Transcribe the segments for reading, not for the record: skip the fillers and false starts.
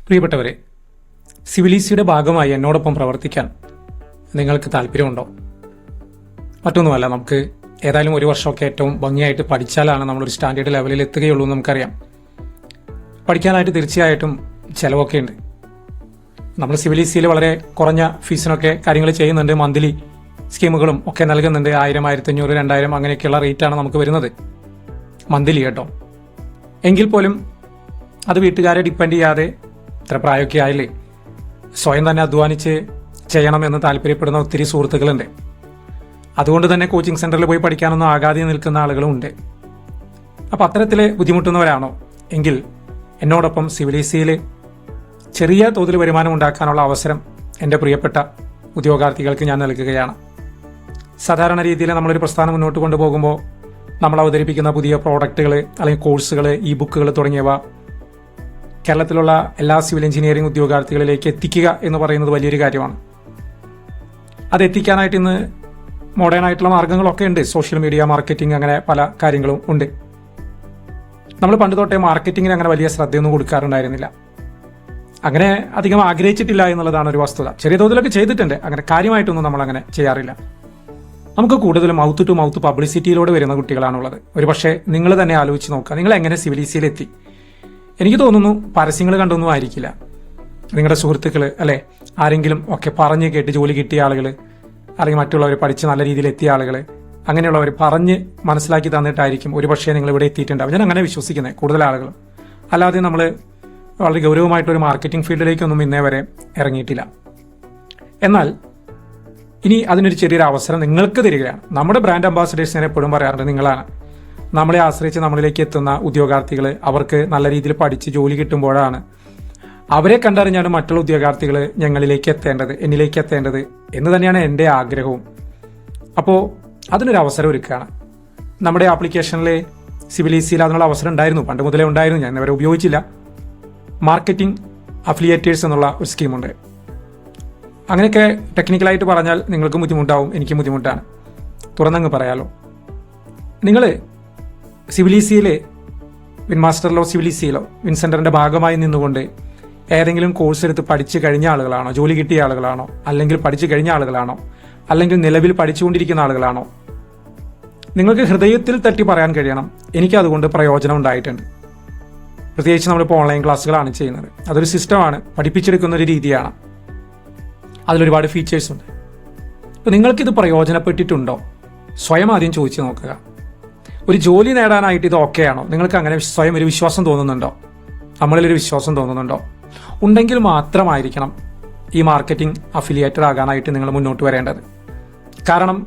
പ്രിയപ്പെട്ടവരെ, സിവിലീസിയുടെ ഭാഗമായി എന്നോടൊപ്പം പ്രവർത്തിക്കാൻ നിങ്ങൾക്ക് താല്പര്യമുണ്ടോ? മറ്റൊന്നുമല്ല, നമുക്ക് ഏതായാലും ഒരു വർഷമൊക്കെ ഏറ്റവും ഭംഗിയായിട്ട് പഠിച്ചാലാണ് നമ്മളൊരു സ്റ്റാൻഡേർഡ് ലെവലിൽ എത്തുകയുള്ളൂ എന്ന് നമുക്കറിയാം. പഠിക്കാനായിട്ട് തീർച്ചയായിട്ടും ചിലവൊക്കെ ഉണ്ട്. നമ്മൾ സിവിലീസിയിൽ വളരെ കുറഞ്ഞ ഫീസിനൊക്കെ കാര്യങ്ങൾ ചെയ്യുന്നുണ്ട്. മന്ത്ലി സ്കീമുകളും ഒക്കെ നൽകുന്നുണ്ട്. 1000, 1500, 2000 അങ്ങനെയൊക്കെയുള്ള റേറ്റാണ് നമുക്ക് വരുന്നത് മന്ത്ലി കേട്ടോ. എങ്കിൽ പോലും അത് വീട്ടുകാരെ ഡിപ്പെൻഡ് ചെയ്യാതെ ഇത്ര പ്രായമൊക്കെ ആയില്ലേ, സ്വയം തന്നെ അധ്വാനിച്ച് ചെയ്യണമെന്ന് താല്പര്യപ്പെടുന്ന ഒത്തിരി സുഹൃത്തുക്കളുണ്ട്. അതുകൊണ്ട് തന്നെ കോച്ചിങ് സെന്ററിൽ പോയി പഠിക്കാനൊന്നും ആകാതെ നിൽക്കുന്ന ആളുകളും ഉണ്ട്. അപ്പം അത്തരത്തിൽ ബുദ്ധിമുട്ടുന്നവരാണോ എങ്കിൽ എന്നോടൊപ്പം സിവിലീസിയിൽ ചെറിയ തോതിൽ വരുമാനം ഉണ്ടാക്കാനുള്ള അവസരം എൻ്റെ പ്രിയപ്പെട്ട ഉദ്യോഗാർത്ഥികൾക്ക് ഞാൻ നൽകുകയാണ്. സാധാരണ രീതിയിൽ നമ്മളൊരു പ്രസ്ഥാനം മുന്നോട്ട് കൊണ്ടുപോകുമ്പോൾ നമ്മൾ അവതരിപ്പിക്കുന്ന പുതിയ പ്രോഡക്റ്റുകൾ അല്ലെങ്കിൽ കോഴ്സുകൾ, ഇ ബുക്കുകൾ തുടങ്ങിയവ കേരളത്തിലുള്ള എല്ലാ സിവിൽ എഞ്ചിനീയറിംഗ് ഉദ്യോഗാർത്ഥികളിലേക്ക് എത്തിക്കുക എന്ന് പറയുന്നത് വലിയൊരു കാര്യമാണ്. അത് എത്തിക്കാനായിട്ട് ഇന്ന് മോഡേൺ ആയിട്ടുള്ള മാർഗ്ഗങ്ങളൊക്കെ ഉണ്ട്. സോഷ്യൽ മീഡിയ മാർക്കറ്റിംഗ്, അങ്ങനെ പല കാര്യങ്ങളും ഉണ്ട്. നമ്മൾ പണ്ട് തൊട്ടേ മാർക്കറ്റിങ്ങിന് അങ്ങനെ വലിയ ശ്രദ്ധയൊന്നും കൊടുക്കാറുണ്ടായിരുന്നില്ല. അങ്ങനെ അധികം ആഗ്രഹിച്ചിട്ടില്ല എന്നുള്ളതാണ് ഒരു വസ്തുത. ചെറിയ തോതിലൊക്കെ ചെയ്തിട്ടുണ്ട്, അങ്ങനെ കാര്യമായിട്ടൊന്നും നമ്മൾ അങ്ങനെ ചെയ്യാറില്ല. നമുക്ക് കൂടുതലും മൗത്ത് ടു മൗത്ത് പബ്ലിസിറ്റിയിലൂടെ വരുന്ന കുട്ടികളാണുള്ളത്. ഒരു പക്ഷേ നിങ്ങൾ തന്നെ ആലോചിച്ച് നോക്കുക, നിങ്ങൾ എങ്ങനെ സിവിലീസിയിലെത്തി? എനിക്ക് തോന്നുന്നു പരസ്യങ്ങൾ കണ്ടൊന്നും ആയിരിക്കില്ല. നിങ്ങളുടെ സുഹൃത്തുക്കൾ അല്ലെ, ആരെങ്കിലും ഒക്കെ പറഞ്ഞ് കേട്ട് ജോലി കിട്ടിയ ആളുകൾ, അല്ലെങ്കിൽ മറ്റുള്ളവർ പഠിച്ച് നല്ല രീതിയിൽ എത്തിയ ആളുകൾ, അങ്ങനെയുള്ളവർ പറഞ്ഞ് മനസ്സിലാക്കി തന്നിട്ടായിരിക്കും ഒരു പക്ഷേ നിങ്ങൾ ഇവിടെ എത്തിയിട്ടുണ്ടാവും. ഞാൻ അങ്ങനെ വിശ്വസിക്കുന്നത് കൂടുതൽ ആളുകളും. അല്ലാതെ നമ്മൾ വളരെ ഗൗരവമായിട്ടൊരു മാർക്കറ്റിംഗ് ഫീൽഡിലേക്കൊന്നും ഇന്നേ വരെ ഇറങ്ങിയിട്ടില്ല. എന്നാൽ ഇനി അതിനൊരു ചെറിയൊരു അവസരം നിങ്ങൾക്ക് തരികയാണ്. നമ്മുടെ ബ്രാൻഡ് അംബാസഡേഴ്സ് ഞാൻ എപ്പോഴും പറയാറുണ്ട്, നിങ്ങളാണ്. നമ്മളെ ആശ്രയിച്ച് നമ്മളിലേക്ക് എത്തുന്ന ഉദ്യോഗാർത്ഥികൾ, അവർക്ക് നല്ല രീതിയിൽ പഠിച്ച് ജോലി കിട്ടുമ്പോഴാണ് അവരെ കണ്ടറിഞ്ഞാണ് മറ്റുള്ള ഉദ്യോഗാർത്ഥികൾ ഞങ്ങളിലേക്ക് എത്തേണ്ടത്, എന്നിലേക്ക് എത്തേണ്ടത് എന്ന് തന്നെയാണ് എൻ്റെ ആഗ്രഹവും. അപ്പോൾ അതിനൊരു അവസരം ഒരുക്കുകയാണ്. നമ്മുടെ ആപ്ലിക്കേഷനിൽ സിവിലീസിയിൽ അതിനുള്ള അവസരം ഉണ്ടായിരുന്നു, പണ്ട് മുതലേ ഉണ്ടായിരുന്നു. ഞാൻ ഇവരെ ഉപയോഗിച്ചില്ല. മാർക്കറ്റിംഗ് അഫിലിയേറ്റേഴ്സ് എന്നുള്ള ഒരു സ്കീമുണ്ട്. അങ്ങനെയൊക്കെ ടെക്നിക്കലായിട്ട് പറഞ്ഞാൽ നിങ്ങൾക്കും ബുദ്ധിമുട്ടാവും, എനിക്കും ബുദ്ധിമുട്ടാണ്. തുറന്നങ്ങ് പറയാലോ. നിങ്ങൾ സിവിലീസിയിലെ വിൻമാസ്റ്ററിലോ സിവിലീസിയിലോ വിൻസെന്ററിന്റെ ഭാഗമായി നിന്നുകൊണ്ട് ഏതെങ്കിലും കോഴ്സ് എടുത്ത് പഠിച്ചു കഴിഞ്ഞ ആളുകളാണോ, ജോലി കിട്ടിയ ആളുകളാണോ, അല്ലെങ്കിൽ പഠിച്ചു കഴിഞ്ഞ ആളുകളാണോ, അല്ലെങ്കിൽ നിലവിൽ പഠിച്ചുകൊണ്ടിരിക്കുന്ന ആളുകളാണോ? നിങ്ങൾക്ക് ഹൃദയത്തിൽ തട്ടി പറയാൻ കഴിയണം, എനിക്കതുകൊണ്ട് പ്രയോജനം ഉണ്ടായിട്ടുണ്ട്. പ്രത്യേകിച്ച് നമ്മളിപ്പോൾ ഓൺലൈൻ ക്ലാസ്സുകളാണ് ചെയ്യുന്നത്. അതൊരു സിസ്റ്റമാണ്, പഠിപ്പിച്ചെടുക്കുന്ന ഒരു രീതിയാണ്. അതിലൊരുപാട് ഫീച്ചേഴ്സ് ഉണ്ട്. അപ്പോൾ നിങ്ങൾക്കിത് പ്രയോജനപ്പെട്ടിട്ടുണ്ടോ? സ്വയം ആദ്യം ചോദിച്ചു നോക്കുക. ഒരു ജോലി നേടാനായിട്ട് ഇത് ഓക്കെയാണോ? നിങ്ങൾക്ക് അങ്ങനെ സ്വയം ഒരു വിശ്വാസം തോന്നുന്നുണ്ടോ? നമ്മളിലൊരു വിശ്വാസം തോന്നുന്നുണ്ടോ? ഉണ്ടെങ്കിൽ മാത്രമായിരിക്കണം ഈ മാർക്കറ്റിംഗ് അഫിലിയേറ്റർ ആകാനായിട്ട് നിങ്ങൾ മുന്നോട്ട് വരേണ്ടത്. കാരണം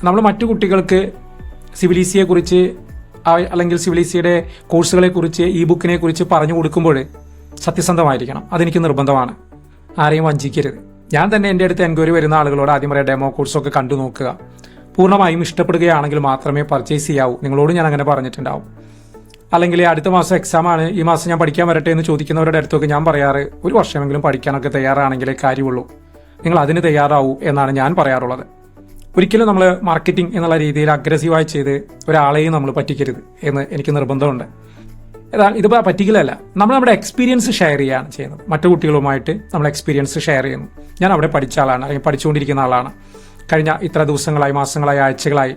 നമ്മൾ മറ്റു കുട്ടികൾക്ക് സിവിലീസിയെ കുറിച്ച് അല്ലെങ്കിൽ സിവിലീസിയുടെ കോഴ്സുകളെ കുറിച്ച്, ഇ ബുക്കിനെ കുറിച്ച് പറഞ്ഞു കൊടുക്കുമ്പോൾ സത്യസന്ധമായിരിക്കണം. അതെനിക്ക് നിർബന്ധമാണ്. ആരെയും വഞ്ചിക്കരുത്. ഞാൻ തന്നെ എൻ്റെ അടുത്ത് എൻക്വയറി വരുന്ന ആളുകളോട് ആദ്യം പറയാം, ഡെമോ കോഴ്സൊക്കെ കണ്ടു നോക്കുക. പൂർണ്ണമായും ഇഷ്ടപ്പെടുകയാണെങ്കിൽ മാത്രമേ പർച്ചേസ് ചെയ്യാവൂ. നിങ്ങളോട് ഞാൻ അങ്ങനെ പറഞ്ഞിട്ടുണ്ടാവും. അല്ലെങ്കിൽ അടുത്ത മാസം എക്സാം ആണ്, ഈ മാസം ഞാൻ പഠിക്കാൻ വരട്ടെ എന്ന് ചോദിക്കുന്നവരുടെ അടുത്തൊക്കെ ഞാൻ പറയാറ്, ഒരു വർഷമെങ്കിലും പഠിക്കാനൊക്കെ തയ്യാറാണെങ്കിലേ കാര്യമുള്ളൂ, നിങ്ങൾ അതിന് തയ്യാറാവൂ എന്നാണ് ഞാൻ പറയാറുള്ളത്. ഒരിക്കലും നമ്മൾ മാർക്കറ്റിംഗ് എന്നുള്ള രീതിയിൽ അഗ്രസീവായി ചെയ്ത് ഒരാളെയും നമ്മൾ പറ്റിക്കരുത് എന്ന് എനിക്ക് നിർബന്ധമുണ്ട്. എന്നാൽ ഇത് പറ്റിക്കലല്ല, നമ്മൾ നമ്മുടെ എക്സ്പീരിയൻസ് ഷെയർ ചെയ്യുകയാണ് ചെയ്യുന്നത്. മറ്റു കുട്ടികളുമായിട്ട് നമ്മൾ എക്സ്പീരിയൻസ് ഷെയർ ചെയ്യുന്നു. ഞാൻ അവിടെ പഠിച്ച ആളാണ്, അല്ലെങ്കിൽ പഠിച്ചുകൊണ്ടിരിക്കുന്ന ആളാണ്. കഴിഞ്ഞ ഇത്ര ദിവസങ്ങളായി, മാസങ്ങളായി, ആഴ്ചകളായി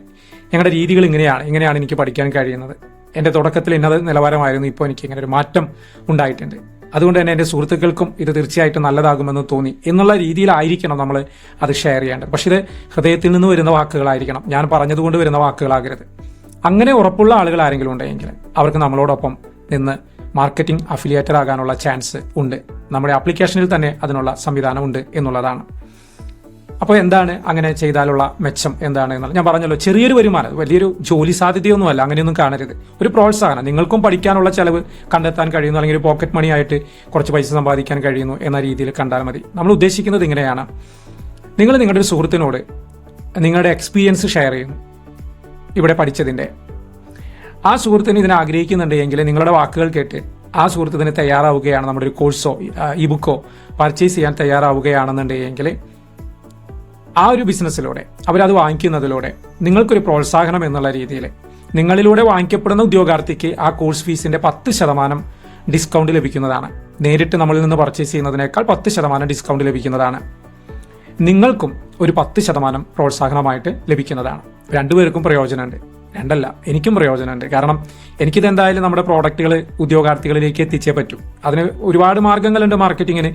ഞങ്ങളുടെ രീതികൾ ഇങ്ങനെയാണ് എനിക്ക് പഠിക്കാൻ കഴിയുന്നത്. എൻ്റെ തുടക്കത്തിൽ ഇന്നത് നിലവാരമായിരുന്നു, ഇപ്പോൾ എനിക്ക് ഇങ്ങനെ ഒരു മാറ്റം ഉണ്ടായിട്ടുണ്ട്. അതുകൊണ്ട് തന്നെ എൻ്റെ സുഹൃത്തുക്കൾക്കും ഇത് തീർച്ചയായിട്ടും നല്ലതാകുമെന്ന് തോന്നി എന്നുള്ള രീതിയിലായിരിക്കണം നമ്മൾ അത് ഷെയർ ചെയ്യേണ്ടത്. പക്ഷേ ഇത് ഹൃദയത്തിൽ നിന്ന് വരുന്ന വാക്കുകളായിരിക്കണം, ഞാൻ പറഞ്ഞതുകൊണ്ട് വരുന്ന വാക്കുകളാകരുത്. അങ്ങനെ ഉറപ്പുള്ള ആളുകൾ ആരെങ്കിലും ഉണ്ടെങ്കിൽ അവർക്ക് നമ്മളോടൊപ്പം നിന്ന് മാർക്കറ്റിംഗ് അഫിലിയേറ്റർ ആകാനുള്ള ചാൻസ് ഉണ്ട്. നമ്മുടെ ആപ്ലിക്കേഷനിൽ തന്നെ അതിനുള്ള സംവിധാനമുണ്ട് എന്നുള്ളതാണ്. അപ്പോൾ എന്താണ് അങ്ങനെ ചെയ്താലുള്ള മെച്ചം എന്താണ് എന്നുള്ള ഞാൻ പറഞ്ഞല്ലോ. ചെറിയൊരു വരുമാനം, വലിയൊരു ജോലി സാധ്യതയൊന്നുമല്ല, അങ്ങനെയൊന്നും കാണരുത്. ഒരു പ്രോത്സാഹനം, നിങ്ങൾക്കും പഠിക്കാനുള്ള ചെലവ് കണ്ടെത്താൻ കഴിയുന്നു, അല്ലെങ്കിൽ ഒരു പോക്കറ്റ് മണി ആയിട്ട് കുറച്ച് പൈസ സമ്പാദിക്കാൻ കഴിയുന്നു എന്ന രീതിയിൽ കണ്ടാൽ മതി. നമ്മൾ ഉദ്ദേശിക്കുന്നത് ഇങ്ങനെയാണ്. നിങ്ങൾ നിങ്ങളുടെ ഒരു സുഹൃത്തിനോട് നിങ്ങളുടെ എക്സ്പീരിയൻസ് ഷെയർ ചെയ്യുന്നു, ഇവിടെ പഠിച്ചതിൻ്റെ. ആ സുഹൃത്തിന് ഇതിനെ ആഗ്രഹിക്കുന്നുണ്ടെങ്കിൽ നിങ്ങളുടെ വാക്കുകൾ കേട്ട് ആ സുഹൃത്ത് ഇതിന് തയ്യാറാവുകയാണ്, നമ്മുടെ ഒരു കോഴ്സോ ഇ ബുക്കോ പർച്ചേസ് ചെയ്യാൻ തയ്യാറാവുകയാണെന്നുണ്ടെങ്കിൽ ആ ഒരു ബിസിനസ്സിലൂടെ അവരത് വാങ്ങിക്കുന്നതിലൂടെ നിങ്ങൾക്കൊരു പ്രോത്സാഹനം എന്നുള്ള രീതിയിൽ നിങ്ങളിലൂടെ വാങ്ങിക്കപ്പെടുന്ന ഉദ്യോഗാർത്ഥിക്ക് ആ കോഴ്സ് ഫീസിന്റെ 10% ഡിസ്കൗണ്ട് ലഭിക്കുന്നതാണ്. നേരിട്ട് നമ്മളിൽ നിന്ന് പർച്ചേസ് ചെയ്യുന്നതിനേക്കാൾ 10% ഡിസ്കൗണ്ട് ലഭിക്കുന്നതാണ്. നിങ്ങൾക്കും ഒരു 10% പ്രോത്സാഹനമായിട്ട് ലഭിക്കുന്നതാണ്. രണ്ടുപേർക്കും പ്രയോജനമുണ്ട്, രണ്ടല്ല, എനിക്കും പ്രയോജനമുണ്ട്. കാരണം എനിക്കിത് എന്തായാലും നമ്മുടെ പ്രോഡക്റ്റുകൾ ഉദ്യോഗാർത്ഥികളിലേക്ക് എത്തിച്ചേ പറ്റൂ. അതിന് ഒരുപാട് മാർഗ്ഗങ്ങളുണ്ട് മാർക്കറ്റിങ്ങിന്.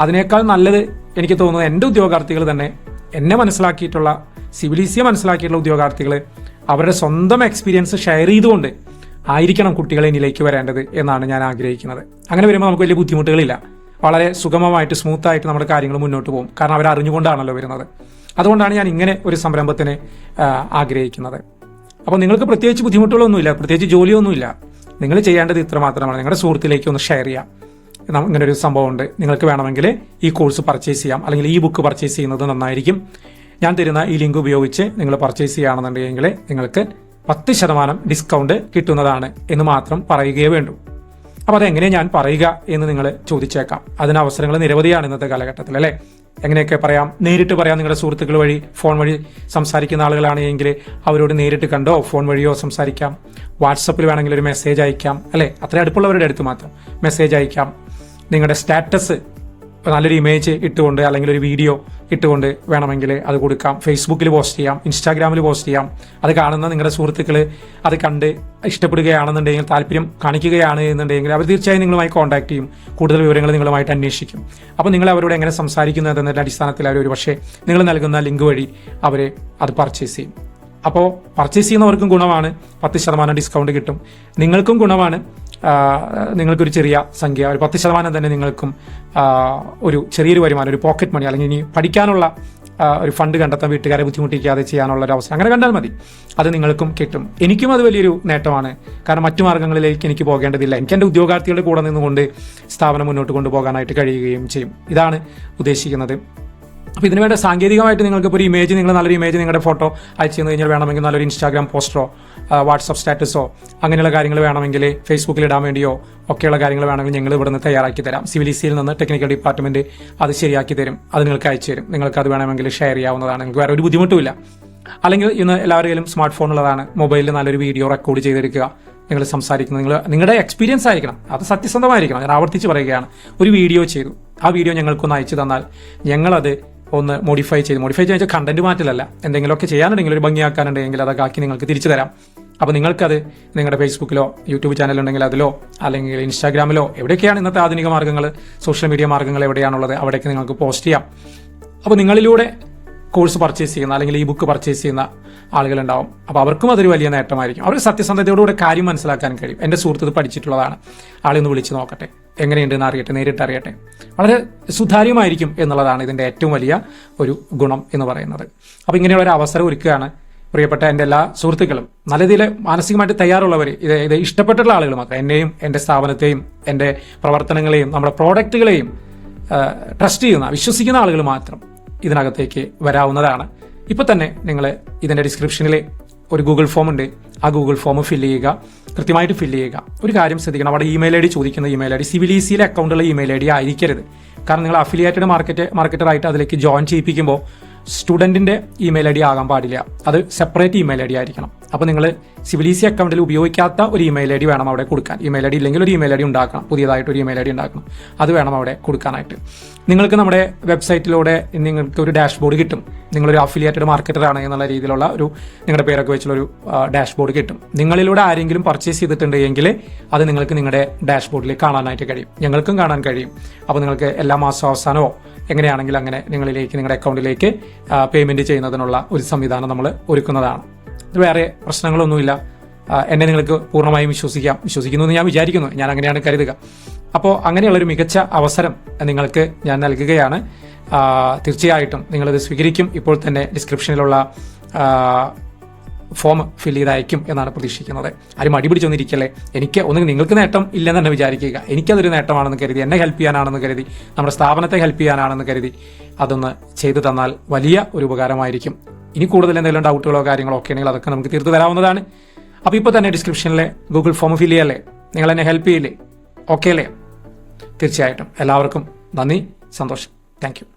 അതിനേക്കാൾ നല്ലത് എനിക്ക് തോന്നുന്നത് എൻ്റെ ഉദ്യോഗാർത്ഥികൾ തന്നെ, എന്നെ മനസ്സിലാക്കിയിട്ടുള്ള, സിവിലിസിയെ മനസ്സിലാക്കിയിട്ടുള്ള ഉദ്യോഗാർത്ഥികൾ അവരുടെ സ്വന്തം എക്സ്പീരിയൻസ് ഷെയർ ചെയ്തുകൊണ്ട് ആയിരിക്കണം കുട്ടികളെ ഇതിലേക്ക് വരേണ്ടത് എന്നാണ് ഞാൻ ആഗ്രഹിക്കുന്നത്. അങ്ങനെ വരുമ്പോൾ നമുക്ക് വലിയ ബുദ്ധിമുട്ടുകളില്ല, വളരെ സുഗമമായിട്ട് സ്മൂത്തായിട്ട് നമ്മുടെ കാര്യങ്ങൾ മുന്നോട്ട് പോകും. കാരണം അവർ അറിഞ്ഞുകൊണ്ടാണല്ലോ വരുന്നത്. അതുകൊണ്ടാണ് ഞാൻ ഇങ്ങനെ ഒരു സംരംഭത്തിന് ആഗ്രഹിക്കുന്നത്. അപ്പോൾ നിങ്ങൾക്ക് പ്രത്യേകിച്ച് ബുദ്ധിമുട്ടുകളൊന്നുമില്ല, പ്രത്യേകിച്ച് ജോലിയൊന്നുമില്ല. നിങ്ങൾ ചെയ്യേണ്ടത് ഇത്ര മാത്രമാണ്, നിങ്ങളുടെ സുഹൃത്തിലേക്ക് ഒന്ന് ഷെയർ ചെയ്യാം. ഇങ്ങനൊരു സംഭവമുണ്ട്, നിങ്ങൾക്ക് വേണമെങ്കിൽ ഈ കോഴ്സ് പർച്ചേസ് ചെയ്യാം, അല്ലെങ്കിൽ ഈ ബുക്ക് പർച്ചേസ് ചെയ്യുന്നത് നന്നായിരിക്കും. ഞാൻ തരുന്ന ഈ ലിങ്ക് ഉപയോഗിച്ച് നിങ്ങൾ പർച്ചേസ് ചെയ്യുകയാണെന്നുണ്ടെങ്കിൽ നിങ്ങൾക്ക് 10% ഡിസ്കൗണ്ട് കിട്ടുന്നതാണ് എന്ന് മാത്രം പറയുകയേ വേണ്ടൂ. അപ്പോൾ അതെങ്ങനെ ഞാൻ പറയുക എന്ന് നിങ്ങൾ ചോദിച്ചേക്കാം. അതിന് അവസരങ്ങൾ നിരവധിയാണ് ഇന്നത്തെ കാലഘട്ടത്തിൽ, അല്ലേ? എങ്ങനെയൊക്കെ പറയാം? നേരിട്ട് പറയാം. നിങ്ങളുടെ സുഹൃത്തുക്കൾ വഴി, ഫോൺ വഴി സംസാരിക്കുന്ന ആളുകളാണെങ്കിൽ അവരോട് നേരിട്ട് കണ്ടോ ഫോൺ വഴിയോ സംസാരിക്കാം. വാട്സപ്പിൽ വേണമെങ്കിൽ ഒരു മെസ്സേജ് അയക്കാം, അല്ലേ? അത്ര അടുപ്പുള്ളവരുടെ അടുത്ത് മാത്രം മെസ്സേജ് അയക്കാം. നിങ്ങളുടെ സ്റ്റാറ്റസ് നല്ലൊരു ഇമേജ് ഇട്ടുകൊണ്ട് അല്ലെങ്കിൽ ഒരു വീഡിയോ ഇട്ടുകൊണ്ട് വേണമെങ്കിൽ അത് കൊടുക്കാം. ഫേസ്ബുക്കിൽ പോസ്റ്റ് ചെയ്യാം, ഇൻസ്റ്റാഗ്രാമിൽ പോസ്റ്റ് ചെയ്യാം. അത് കാണുന്ന നിങ്ങളുടെ സുഹൃത്തുക്കൾ അത് കണ്ട് ഇഷ്ടപ്പെടുകയാണെന്നുണ്ടെങ്കിൽ, താല്പര്യം കാണിക്കുകയാണ് എന്നുണ്ടെങ്കിൽ അവർ തീർച്ചയായും നിങ്ങളുമായി കോൺടാക്ട് ചെയ്യും, കൂടുതൽ വിവരങ്ങൾ നിങ്ങളുമായിട്ട് അന്വേഷിക്കും. അപ്പോൾ നിങ്ങൾ അവരോട് എങ്ങനെ സംസാരിക്കുന്നത് എന്നതിൻ്റെ അടിസ്ഥാനത്തിൽ അവർ ഒരു പക്ഷേ നിങ്ങൾ നൽകുന്ന ലിങ്ക് വഴി അവർ അത് പർച്ചേസ് ചെയ്യും. അപ്പോൾ പർച്ചേസ് ചെയ്യുന്നവർക്കും ഗുണമാണ്, 10% ഡിസ്കൗണ്ട് കിട്ടും. നിങ്ങൾക്കും ഗുണമാണ്, നിങ്ങൾക്കൊരു ചെറിയ സംഖ്യ, ഒരു 10% തന്നെ നിങ്ങൾക്കും ഒരു ചെറിയൊരു വരുമാനം, ഒരു പോക്കറ്റ് മണി, അല്ലെങ്കിൽ ഇനി പഠിക്കാനുള്ള ഒരു ഫണ്ട് കണ്ടെത്താൻ വീട്ടുകാരെ ബുദ്ധിമുട്ടിക്കാതെ ചെയ്യാനുള്ള ഒരു അവസരം അങ്ങനെ കണ്ടാൽ മതി. അത് നിങ്ങൾക്കും കിട്ടും. എനിക്കും അത് വലിയൊരു നേട്ടമാണ്. കാരണം മറ്റു മാർഗ്ഗങ്ങളിലേക്ക് എനിക്ക് പോകേണ്ടതില്ല. എനിക്ക് എൻ്റെ ഉദ്യോഗാർത്ഥികളുടെ കൂടെ നിന്നുകൊണ്ട് സ്ഥാപനം മുന്നോട്ട് കൊണ്ടുപോകാനായിട്ട് കഴിയുകയും ചെയ്യും. ഇതാണ് ഉദ്ദേശിക്കുന്നത്. അപ്പോൾ ഇതിന് വേണ്ട സാങ്കേതികമായിട്ട് നിങ്ങൾക്കിപ്പോൾ ഒരു ഇമേജ്, നിങ്ങൾ നല്ലൊരു ഇമേജ് നിങ്ങളുടെ ഫോട്ടോ അയച്ചു തന്നു കഴിഞ്ഞാൽ വേണമെങ്കിൽ നല്ലൊരു ഇൻസ്റ്റാഗ്രാം പോസ്റ്ററോ വാട്സപ്പ് സ്റ്റാറ്റസോ അങ്ങനെയുള്ള കാര്യങ്ങൾ വേണമെങ്കിൽ ഫേസ്ബുക്കിൽ ഇടാൻ വേണ്ടിയോ ഒക്കെയുള്ള കാര്യങ്ങൾ വേണമെങ്കിൽ ഞങ്ങൾ ഇവിടുന്ന് തയ്യാറാക്കി തരാം. സിവിലിസിയിൽ നിന്ന് ടെക്നിക്കൽ ഡിപ്പാർട്ട്മെൻറ്റ് അത് ശരിയാക്കി തരും, അത് നിങ്ങൾക്ക് അയച്ചു തരും. നിങ്ങൾക്ക് അത് വേണമെങ്കിൽ ഷെയർ ചെയ്യാവുന്നതാണ്. നിങ്ങൾക്ക് വേറെ ഒരു ബുദ്ധിമുട്ടുമില്ല. അല്ലെങ്കിൽ ഇന്ന് എല്ലാവരുടെയും സ്മാർട്ട് ഫോൺ ഉള്ളതാണ്. മൊബൈലിൽ നല്ലൊരു വീഡിയോ റെക്കോർഡ് ചെയ്തെടുക്കുക. നിങ്ങൾ സംസാരിക്കുന്നത് നിങ്ങളുടെ എക്സ്പീരിയൻസ് ആയിരിക്കണം, അത് സത്യസന്ധമായിരിക്കണം. ഞാൻ ആവർത്തിച്ച് പറയുകയാണ്. ഒരു വീഡിയോ ചെയ്തു, ആ വീഡിയോ ഞങ്ങൾക്കൊന്ന് അയച്ചു തന്നാൽ ഞങ്ങളത് ഒന്ന് മോഡിഫൈ ചെയ്ത് കണ്ടന്റ് മാറ്റിലല്ല, എന്തെങ്കിലുമൊക്കെ ചെയ്യാനുണ്ടെങ്കിൽ ഒരു ഭംഗിയാക്കാനുണ്ടെങ്കിൽ അതൊക്കെ ആക്കി നിങ്ങൾക്ക് തിരിച്ചു തരാം. അപ്പോൾ നിങ്ങൾക്കത് നിങ്ങളുടെ ഫേസ്ബുക്കിലോ യൂട്യൂബ് ചാനലുണ്ടെങ്കിൽ അതിലോ അല്ലെങ്കിൽ ഇൻസ്റ്റാഗ്രാമിലോ എവിടെയൊക്കെയാണ് ഇന്നത്തെ ആധുനിക മാർഗ്ഗങ്ങൾ, സോഷ്യൽ മീഡിയ മാർഗ്ഗങ്ങൾ എവിടെയാണുള്ളത് അവിടേക്ക് നിങ്ങൾക്ക് പോസ്റ്റ് ചെയ്യാം. അപ്പോൾ നിങ്ങളിലൂടെ കോഴ്സ് പർച്ചേസ് ചെയ്യുന്ന അല്ലെങ്കിൽ ഈ ബുക്ക് പർച്ചേസ് ചെയ്യുന്ന ആളുകളുണ്ടാവും. അപ്പോൾ അവർക്കും അതൊരു വലിയ നേട്ടമായിരിക്കും. അവർ സത്യസന്ധതയോടുകൂടെ കാര്യം മനസ്സിലാക്കാൻ കഴിയും. എൻ്റെ സുഹൃത്ത് ഇത് പഠിച്ചിട്ടുള്ളതാണ്, ആളെ ഒന്ന് വിളിച്ച് നോക്കട്ടെ, എങ്ങനെയുണ്ടെന്ന് അറിയട്ടെ, നേരിട്ട് അറിയട്ടെ. വളരെ സുതാര്യമായിരിക്കും എന്നുള്ളതാണ് ഇതിൻ്റെ ഏറ്റവും വലിയ ഒരു ഗുണം എന്ന് പറയുന്നത്. അപ്പോൾ ഇങ്ങനെയുള്ള ഒരു അവസരം ഒരുക്കുകയാണ് പ്രിയപ്പെട്ട എൻ്റെ എല്ലാ സുഹൃത്തുക്കളും. നല്ല രീതിയിൽ മാനസികമായിട്ട് തയ്യാറുള്ളവർ, ഇത് ഇഷ്ടപ്പെട്ടിട്ടുള്ള ആളുകൾ മാത്രം, എന്നെയും എൻ്റെ സ്ഥാപനത്തെയും എൻ്റെ പ്രവർത്തനങ്ങളെയും നമ്മുടെ പ്രോഡക്റ്റുകളെയും ട്രസ്റ്റ് ചെയ്യുന്ന, വിശ്വസിക്കുന്ന ആളുകൾ മാത്രം ഇതിനകത്തേക്ക് വരാവുന്നതാണ്. ഇപ്പോൾ തന്നെ നിങ്ങൾ ഇതിൻ്റെ ഡിസ്ക്രിപ്ഷനിൽ ഒരു ഗൂഗിൾ ഫോം ഉണ്ട്, ആ ഗൂഗിൾ ഫോം ഫില്ല് ചെയ്യുക, കൃത്യമായിട്ട് ഫില്ല് ചെയ്യുക. ഒരു കാര്യം ശ്രദ്ധിക്കണം, അവിടെ ഇമെയിൽ ഐ ഡി ചോദിക്കുന്ന ഇമെയിൽ ഐ ഡി സിവിലിസിയിലെ അക്കൗണ്ടുള്ള ഇമെയിൽ ഐ ഡി ആയിരിക്കരുത്. കാരണം നിങ്ങൾ അഫിലിയേറ്റഡ് മാർക്കറ്ററായിട്ട് അതിലേക്ക് ജോയിൻ ചെയ്യിപ്പിക്കുമ്പോൾ സ്റ്റുഡൻറ്റിൻ്റെ ഇമെയിൽ ഐ ഡി ആകാൻ പാടില്ല, അത് സെപ്പറേറ്റ് ഇമെയിൽ ഐ ഡി ആയിരിക്കണം. അപ്പോൾ നിങ്ങൾ സിവിലിസി അക്കൗണ്ടിൽ ഉപയോഗിക്കാത്ത ഒരു ഇമെയിൽ ഐ ഡി വേണം അവിടെ കൊടുക്കാൻ. ഇമെയിൽ ഐ ഡി ഇല്ലെങ്കിൽ ഒരു ഇമെയിൽ ഐ ഡി ഉണ്ടാക്കണം, പുതിയതായിട്ട് ഒരു ഇമെയിൽ ഐ ഡി ഉണ്ടാക്കണം, അത് വേണം അവിടെ കൊടുക്കാനായിട്ട്. നിങ്ങൾക്ക് നമ്മുടെ വെബ്സൈറ്റിലൂടെ നിങ്ങൾക്ക് ഒരു ഡാഷ്ബോർഡ് കിട്ടും. നിങ്ങളൊരു അഫിലിയേറ്റഡ് മാർക്കറ്ററാണ് എന്നുള്ള രീതിയിലുള്ള ഒരു നിങ്ങളുടെ പേരൊക്കെ വെച്ചുള്ളൊരു ഡാഷ്ബോർഡ് കിട്ടും. നിങ്ങളിലൂടെ ആരെങ്കിലും പർച്ചേസ് ചെയ്തിട്ടുണ്ടെങ്കിൽ അത് നിങ്ങൾക്ക് നിങ്ങളുടെ ഡാഷ്ബോർഡിൽ കാണാനായിട്ട് കഴിയും, ഞങ്ങൾക്കും കാണാൻ കഴിയും. അപ്പോൾ നിങ്ങൾക്ക് എല്ലാ മാസം അവസാനമോ എങ്ങനെയാണെങ്കിൽ അങ്ങനെ നിങ്ങളിലേക്ക്, നിങ്ങളുടെ അക്കൗണ്ടിലേക്ക് പേയ്മെൻറ്റ് ചെയ്യുന്നതിനുള്ള ഒരു സംവിധാനം നമ്മൾ ഒരുക്കുന്നതാണ്. ഇത് വേറെ പ്രശ്നങ്ങളൊന്നുമില്ല. എന്നെ നിങ്ങൾക്ക് പൂർണ്ണമായും വിശ്വസിക്കുന്നു എന്ന് ഞാൻ വിചാരിക്കുന്നു, ഞാൻ അങ്ങനെയാണ് കരുതുക. അപ്പോൾ അങ്ങനെയുള്ളൊരു മികച്ച അവസരം നിങ്ങൾക്ക് ഞാൻ നൽകുകയാണ്. തീർച്ചയായിട്ടും നിങ്ങളിത് സ്വീകരിക്കും. ഇപ്പോൾ തന്നെ ഡിസ്ക്രിപ്ഷനിലുള്ള ഫോം ഫിൽ ചെയ്ത് അയക്കും എന്നാണ് പ്രതീക്ഷിക്കുന്നത്. ആരും അടിപിടിച്ച് വന്നിരിക്കല്ലേ. എനിക്ക് ഒന്നും നിങ്ങൾക്ക് നേട്ടം ഇല്ലെന്ന് തന്നെ വിചാരിക്കുക, എനിക്കതൊരു നേട്ടമാണെന്ന് കരുതി, എന്നെ ഹെൽപ്പ് ചെയ്യാനാണെന്ന് കരുതി, നമ്മുടെ സ്ഥാപനത്തെ ഹെൽപ്പ് ചെയ്യാനാണെന്ന് കരുതി അതൊന്ന് ചെയ്തു തന്നാൽ വലിയ ഒരു ഉപകാരമായിരിക്കും. ഇനി കൂടുതൽ എന്തെങ്കിലും ഡൗട്ടുകളോ കാര്യങ്ങളോ ഒക്കെ ഉണ്ടെങ്കിൽ അതൊക്കെ നമുക്ക് തീർത്ത് തരാവുന്നതാണ്. അപ്പോൾ ഇപ്പോൾ തന്നെ ഡിസ്ക്രിപ്ഷനിലെ ഗൂഗിൾ ഫോം ഫിൽ ചെയ്യല്ലേ, നിങ്ങൾ എന്നെ ഹെൽപ്പ് ചെയ്യില്ലേ? ഓക്കെ അല്ലേ? തീർച്ചയായിട്ടും എല്ലാവർക്കും നന്ദി, സന്തോഷം, താങ്ക് യു.